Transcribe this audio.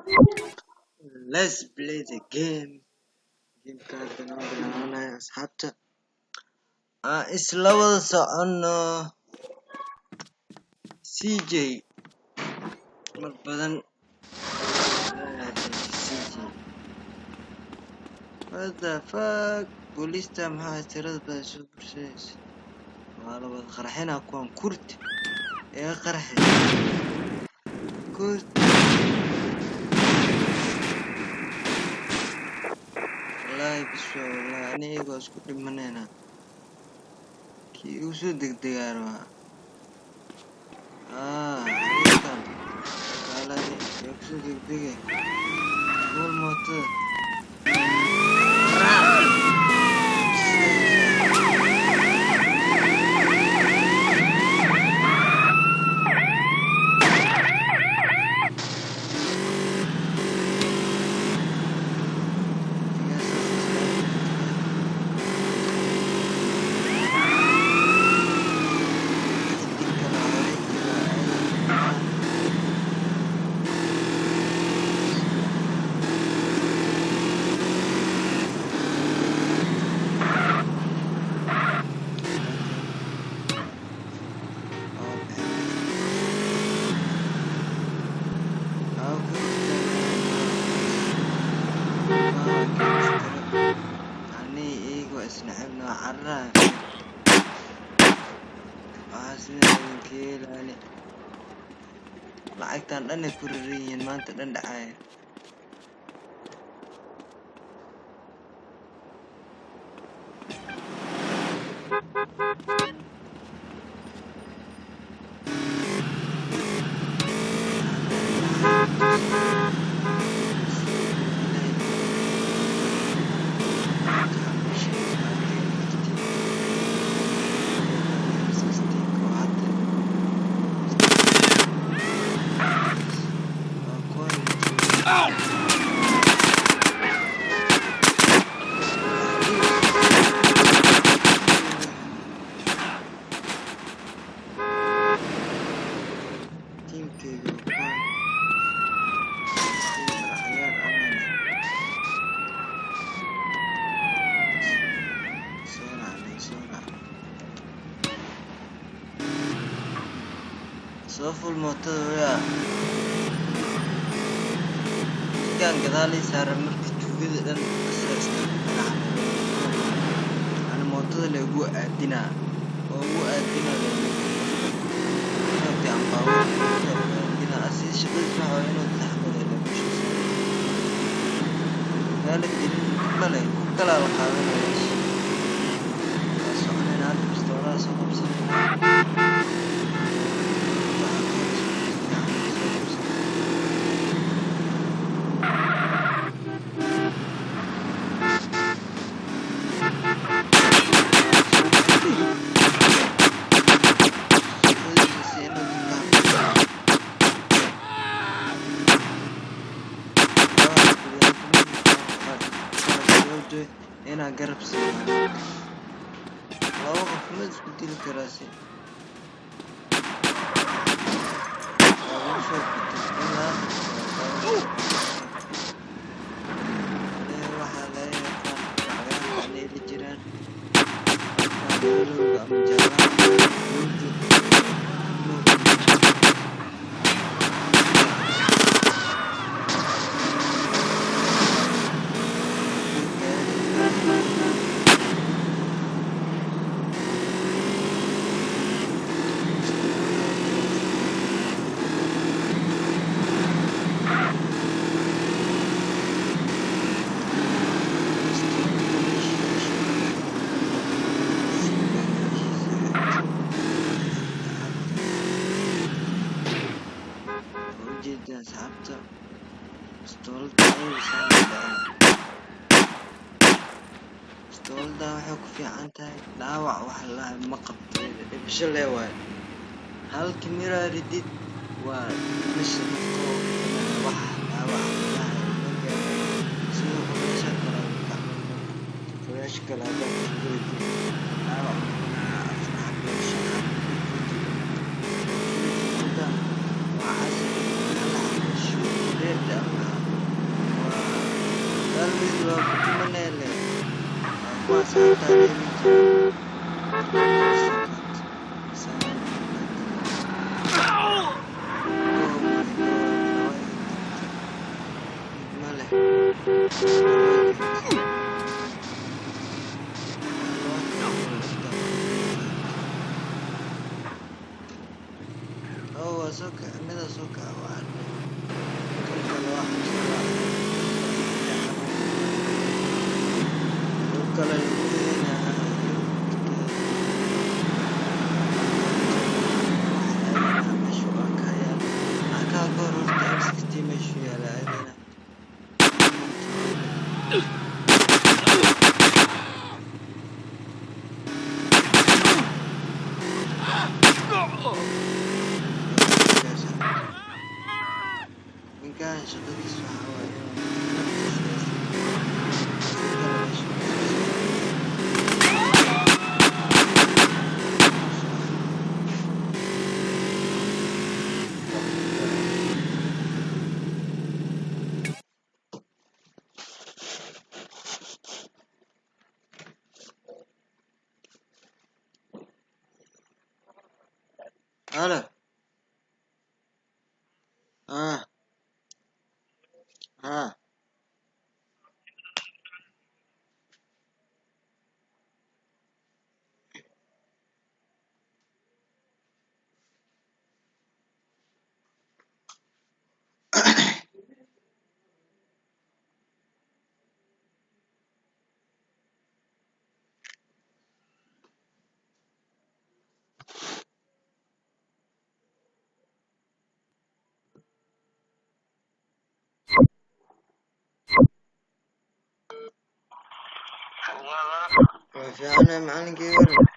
Let's play the game. Gamekaasna oo bilaabanaya asxaabta. Isla wada socono CJ mar badan CJ. What the fuck? Boolista maxaa tirada badan soo bursaysa? Waa la wada qarxinaa kuwan kurti. Qarxi. Kurti. Wallahi biswa wallahi aniga isku dhimanayna. Kii u soo degdegaar waa. Ninkan. Kaaladi u soo degdegay. Gool mooto. lacagtan dhan ay ku ririin maanta dhan dhacay full mootada waa kan gadaali saaran markii tuugada dhan asaasta ana mootada la ugu aadina inta aan baawo dina asii shaqada waxa inuu taxbado la bulshada galabtii kala la qaadanayo soconayna pistoolada soo qabsanayna أنا قرب سنة لا وقف مز بدي الكراسي أصحابته استولد waxay ku fiican tahay dhaawac wax la ma qabto ibsho leeyahay hal kamera ridid waa meesha nafto wax dhaawac sidoo kale shaqada ka flash kala dhaawac afraad هو سكع ماذا سكع وعد كل واحد وكل المدينة مشوك هيا أكا قرر تأكسكتي مشي على أدنا إن كان شغلتي سحوة هلا ها ها في أنا معلقي ورد